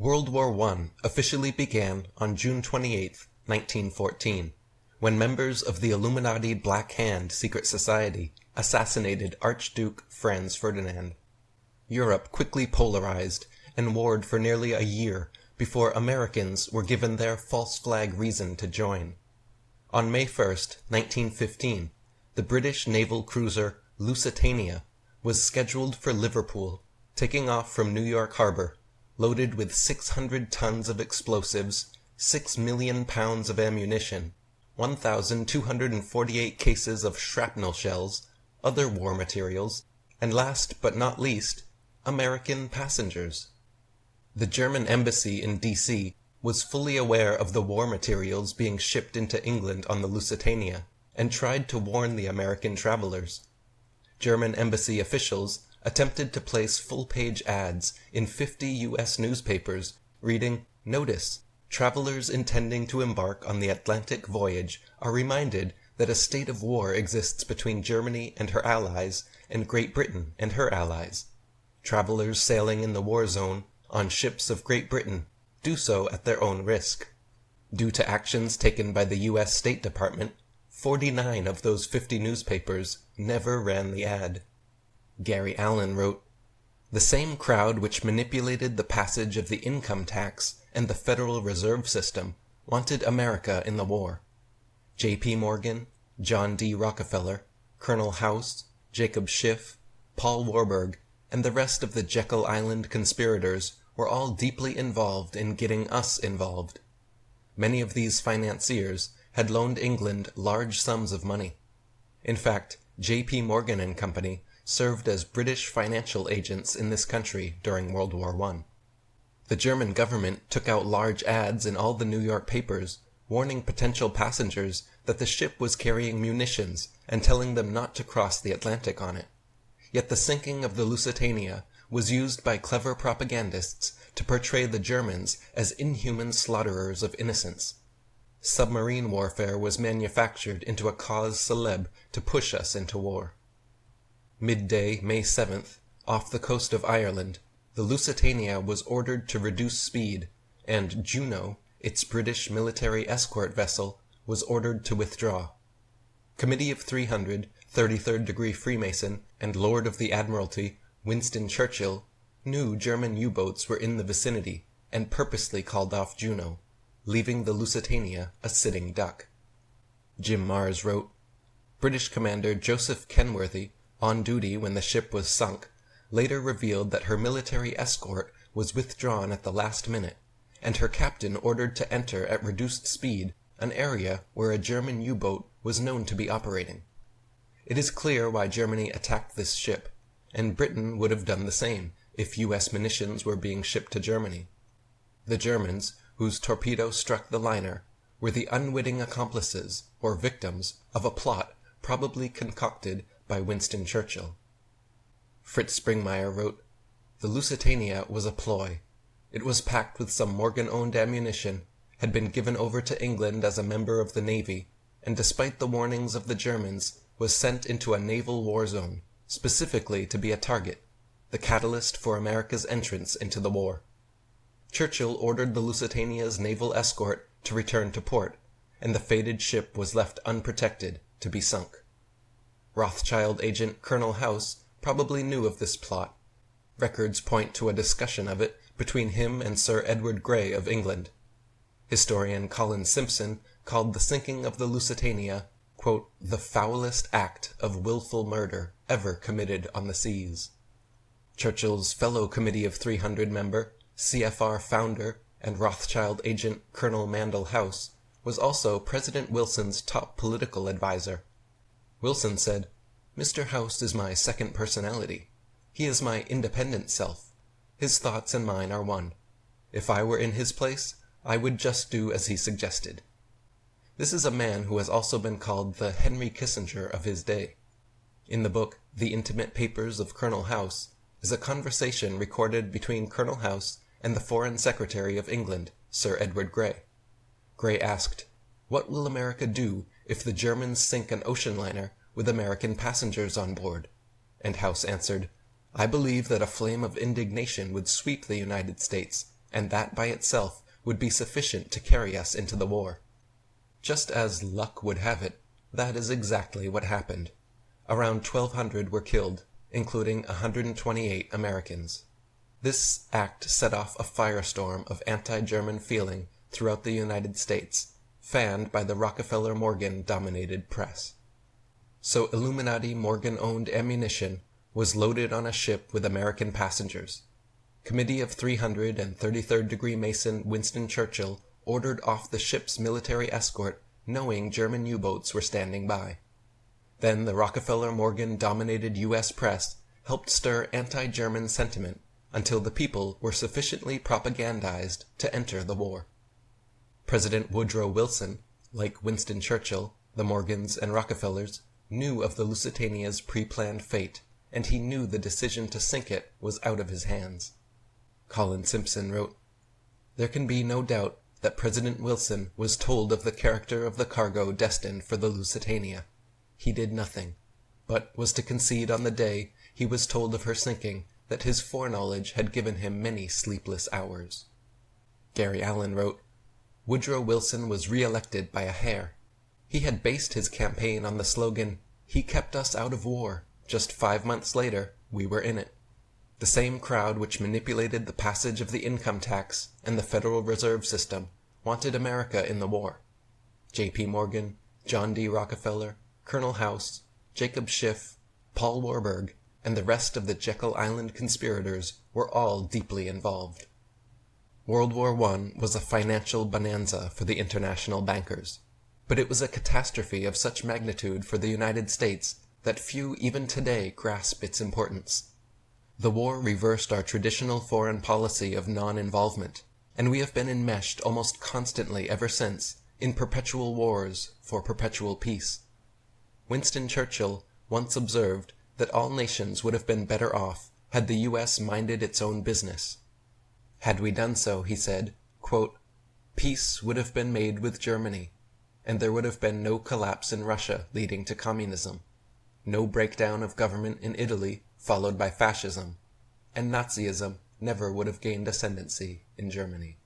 World War I officially began on June 28, 1914, when members of the Illuminati Black Hand secret society assassinated Archduke Franz Ferdinand. Europe quickly polarized and warred for nearly a year before Americans were given their false flag reason to join. On May 1, 1915, the British naval cruiser Lusitania was scheduled for Liverpool, taking off from New York Harbor, loaded with 600 tons of explosives, 6 million pounds of ammunition, 1,248 cases of shrapnel shells, other war materials, and last but not least, American passengers. The German embassy in D.C. was fully aware of the war materials being shipped into England on the Lusitania, and tried to warn the American travelers. German embassy officials attempted to place full-page ads in 50 U.S. newspapers reading, "Notice, travelers intending to embark on the Atlantic voyage are reminded that a state of war exists between Germany and her allies and Great Britain and her allies. Travelers sailing in the war zone on ships of Great Britain do so at their own risk." Due to actions taken by the U.S. State Department, 49 of those 50 newspapers never ran the ad. Gary Allen wrote, "The same crowd which manipulated the passage of the income tax and the Federal Reserve System wanted America in the war. J.P. Morgan, John D. Rockefeller, Colonel House, Jacob Schiff, Paul Warburg, and the rest of the Jekyll Island conspirators were all deeply involved in getting us involved. Many of these financiers had loaned England large sums of money. In fact, J.P. Morgan and Company served as British financial agents in this country during World War I. The German government took out large ads in all the New York papers, warning potential passengers that the ship was carrying munitions and telling them not to cross the Atlantic on it. Yet the sinking of the Lusitania was used by clever propagandists to portray the Germans as inhuman slaughterers of innocents. Submarine warfare was manufactured into a cause célèbre to push us into war. Midday, May 7th, off the coast of Ireland, the Lusitania was ordered to reduce speed, and Juno, its British military escort vessel, was ordered to withdraw. Committee of 300, 33rd degree Freemason, and Lord of the Admiralty, Winston Churchill, knew German U-boats were in the vicinity, and purposely called off Juno, leaving the Lusitania a sitting duck. Jim Marrs wrote, "British commander Joseph Kenworthy, on duty when the ship was sunk, later revealed that her military escort was withdrawn at the last minute, and her captain ordered to enter at reduced speed an area where a German U-boat was known to be operating. It is clear why Germany attacked this ship, and Britain would have done the same if U.S. munitions were being shipped to Germany. The Germans, whose torpedo struck the liner, were the unwitting accomplices, or victims, of a plot probably concocted by Winston Churchill." Fritz Springmeier wrote, "The Lusitania was a ploy. It was packed with some Morgan-owned ammunition, had been given over to England as a member of the Navy, and despite the warnings of the Germans, was sent into a naval war zone, specifically to be a target, the catalyst for America's entrance into the war. Churchill ordered the Lusitania's naval escort to return to port, and the fated ship was left unprotected to be sunk. Rothschild agent Colonel House probably knew of this plot. Records point to a discussion of it between him and Sir Edward Grey of England. Historian Colin Simpson called the sinking of the Lusitania, quote, "the foulest act of willful murder ever committed on the seas." Churchill's fellow Committee of 300 member, CFR founder, and Rothschild agent Colonel Mandell House was also President Wilson's top political advisor. Wilson said, "Mr. House is my second personality. He is my independent self. His thoughts and mine are one. If I were in his place, I would just do as he suggested." This is a man who has also been called the Henry Kissinger of his day. In the book The Intimate Papers of Colonel House is a conversation recorded between Colonel House and the Foreign Secretary of England, Sir Edward Grey. Grey asked, "What will America do if the Germans sink an ocean liner with American passengers on board?" And House answered, "I believe that a flame of indignation would sweep the United States, and that by itself would be sufficient to carry us into the war. Just as luck would have it, that is exactly what happened. Around 1,200 were killed, including 128 Americans. This act set off a firestorm of anti-German feeling throughout the United States, fanned by the Rockefeller-Morgan-dominated press. So Illuminati Morgan-owned ammunition was loaded on a ship with American passengers. Committee of 333rd degree Mason Winston Churchill ordered off the ship's military escort, knowing German U-boats were standing by. Then the Rockefeller-Morgan-dominated U.S. press helped stir anti-German sentiment until the people were sufficiently propagandized to enter the war. President Woodrow Wilson, like Winston Churchill, the Morgans and Rockefellers, knew of the Lusitania's pre-planned fate, and he knew the decision to sink it was out of his hands. Colin Simpson wrote, "There can be no doubt that President Wilson was told of the character of the cargo destined for the Lusitania. He did nothing, but was to concede on the day he was told of her sinking that his foreknowledge had given him many sleepless hours." Gary Allen wrote, "Woodrow Wilson was re-elected by a hair. He had based his campaign on the slogan, 'He kept us out of war.' Just 5 months later, we were in it. The same crowd which manipulated the passage of the income tax and the Federal Reserve System wanted America in the war. J.P. Morgan, John D. Rockefeller, Colonel House, Jacob Schiff, Paul Warburg, and the rest of the Jekyll Island conspirators were all deeply involved. World War I was a financial bonanza for the international bankers, but it was a catastrophe of such magnitude for the United States that few even today grasp its importance. The war reversed our traditional foreign policy of non-involvement, and we have been enmeshed almost constantly ever since in perpetual wars for perpetual peace. Winston Churchill once observed that all nations would have been better off had the U.S. minded its own business. Had we done so, he said, quote, "Peace would have been made with Germany, and there would have been no collapse in Russia leading to communism, no breakdown of government in Italy followed by fascism, and Nazism never would have gained ascendancy in Germany."